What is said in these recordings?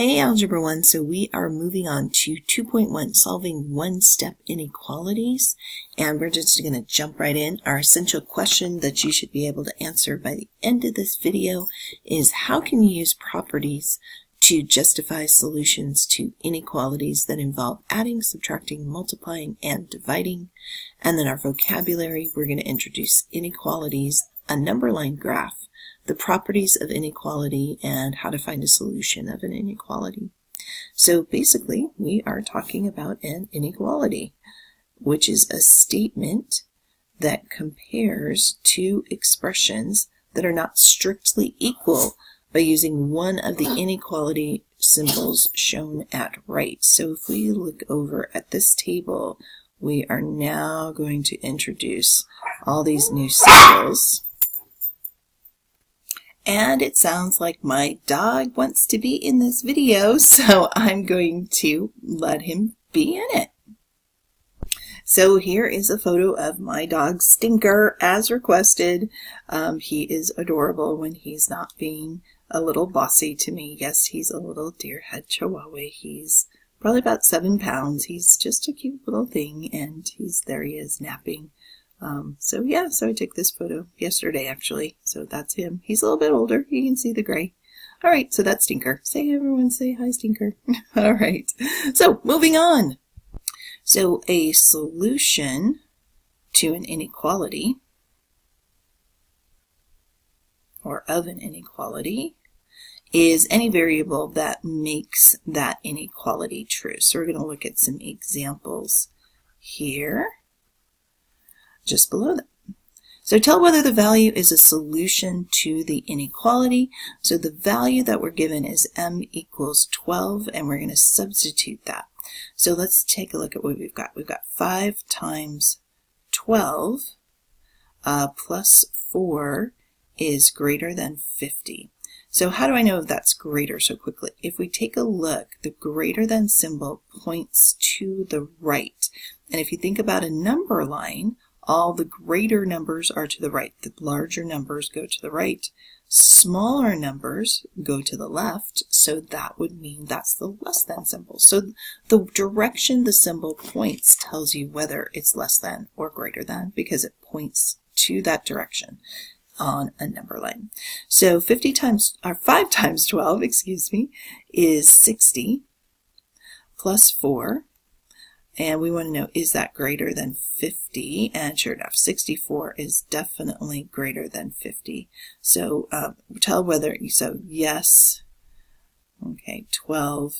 Hey Algebra 1, so we are moving on to 2.1, solving one-step inequalities, and we're just going to jump right in. Our essential question that you should be able to answer by the end of this video is how can you use properties to justify solutions to inequalities that involve adding, subtracting, multiplying, and dividing. And then our vocabulary, we're going to introduce inequalities, a number line graph, the properties of inequality, and how to find a solution of an inequality. So basically, we are talking about an inequality, which is a statement that compares two expressions that are not strictly equal by using one of the inequality symbols shown at right. So if we look over at this table, we are now going to introduce all these new symbols. And it sounds like my dog wants to be in this video, so I'm going to let him be in it. So here is a photo of my dog Stinker as requested. He is adorable when he's not being a little bossy to me. Yes, he's a little deer head chihuahua. He's probably about 7 pounds. He's just a cute little thing, and there he is napping. So I took this photo yesterday actually. So that's him. He's a little bit older. You can see the gray. All right, so that's Stinker. Everyone say hi, Stinker. All right. So moving on. So a solution to an inequality or of an inequality is any variable that makes that inequality true. So we're going to look at some examples here. Just below that. So tell whether the value is a solution to the inequality. So the value that we're given is m equals 12, and we're going to substitute that. So let's take a look at what we've got. We've got 5 times 12 plus 4 is greater than 50. So how do I know if that's greater so quickly? If we take a look, the greater than symbol points to the right. And if you think about a number line, all the greater numbers are to the right. The larger numbers go to the right. Smaller numbers go to the left. So that would mean that's the less than symbol. So the direction the symbol points tells you whether it's less than or greater than because it points to that direction on a number line. So 5 times 12, is 60 plus 4. And we want to know, is that greater than 50? And sure enough, 64 is definitely greater than 50. So tell whether, yes, okay, 12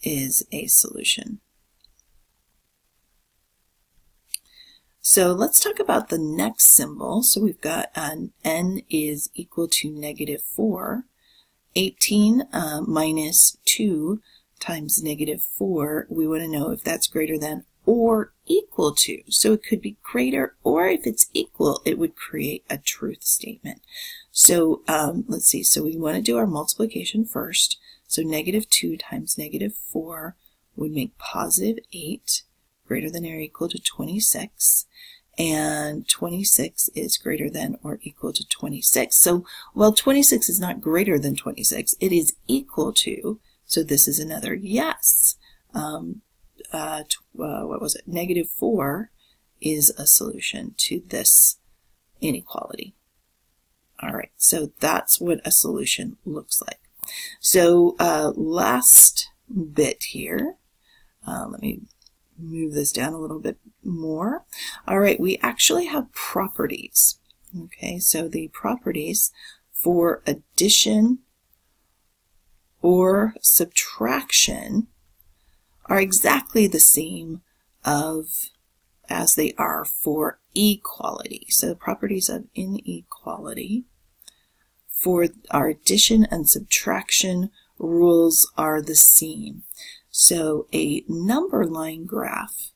is a solution. So let's talk about the next symbol. So we've got n is equal to -4. 18 minus 2 times -4, we want to know if that's greater than or equal to. So it could be greater, or if it's equal, it would create a truth statement. So let's see. So we want to do our multiplication first. So -2 times -4 would make +8, greater than or equal to 26. And 26 is greater than or equal to 26. So while 26 is not greater than 26, it is equal to. So this is another yes. What was it? -4 is a solution to this inequality. All right, so that's what a solution looks like. So last bit here. Let me move this down a little bit more. All right, we actually have properties. Okay, so the properties for addition or subtraction are exactly the same as they are for equality. So the properties of inequality for our addition and subtraction rules are the same. So a number line graph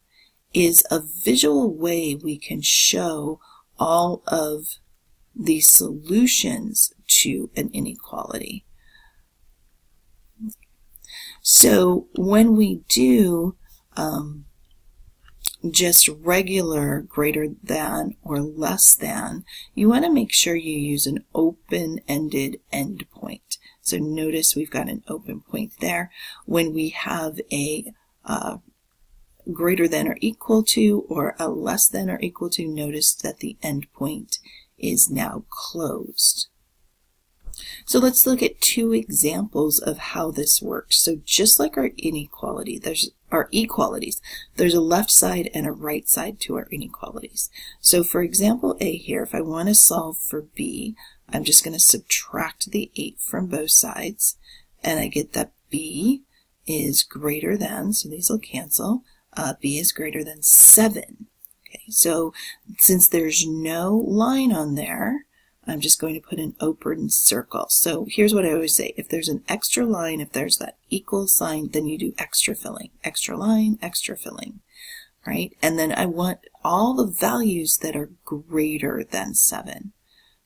is a visual way we can show all of the solutions to an inequality. So when we do just regular greater than or less than, you want to make sure you use an open-ended endpoint. So notice we've got an open point there. When we have a greater than or equal to or a less than or equal to, notice that the endpoint is now closed. So let's look at two examples of how this works. So just like our inequality, there's our equalities. There's a left side and a right side to our inequalities. So for example A here, if I want to solve for B, I'm just going to subtract the 8 from both sides, and I get that B is greater than, so these will cancel, B is greater than 7. Okay, so since there's no line on there, I'm just going to put an open circle. So here's what I always say. If there's an extra line, if there's that equal sign, then you do extra filling. Extra line, extra filling, right? And then I want all the values that are greater than 7.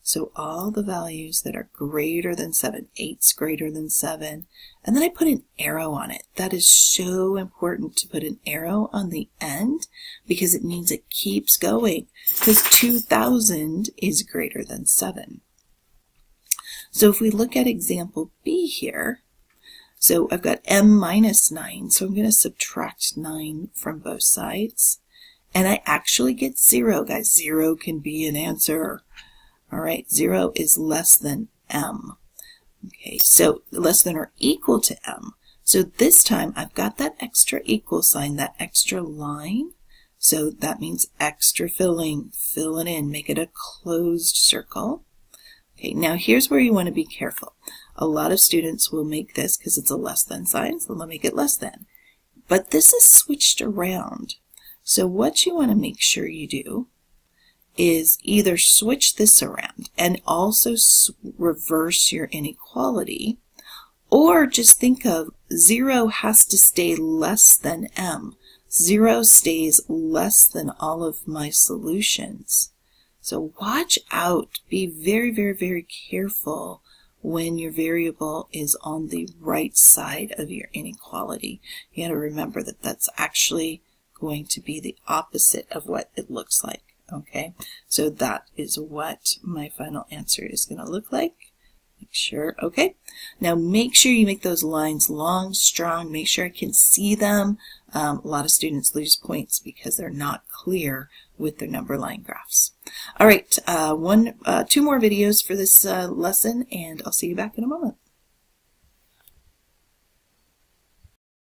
So all the values that are greater than 7, 8's greater than 7, and then I put an arrow on it. That is so important to put an arrow on the end because it means it keeps going, because 2,000 is greater than 7. So if we look at example B here, so I've got m minus 9, so I'm going to subtract 9 from both sides, and I actually get 0, guys. 0 can be an answer. All right, 0 is less than m. Okay, so less than or equal to m. So this time I've got that extra equal sign, that extra line. So that means extra filling. Fill it in, make it a closed circle. Okay, now here's where you want to be careful. A lot of students will make this, because it's a less than sign, so they'll make it less than. But this is switched around. So what you want to make sure you do is either switch this around and also reverse your inequality, or just think of 0 has to stay less than m. 0 stays less than all of my solutions. So watch out. Be very, very, very careful when your variable is on the right side of your inequality. You got to remember that that's actually going to be the opposite of what it looks like. Okay, so that is what my final answer is going to look like. Make sure, okay. Now make sure you make those lines long, strong, make sure I can see them. A lot of students lose points because they're not clear with their number line graphs. All right, 2 more videos for this lesson, and I'll see you back in a moment.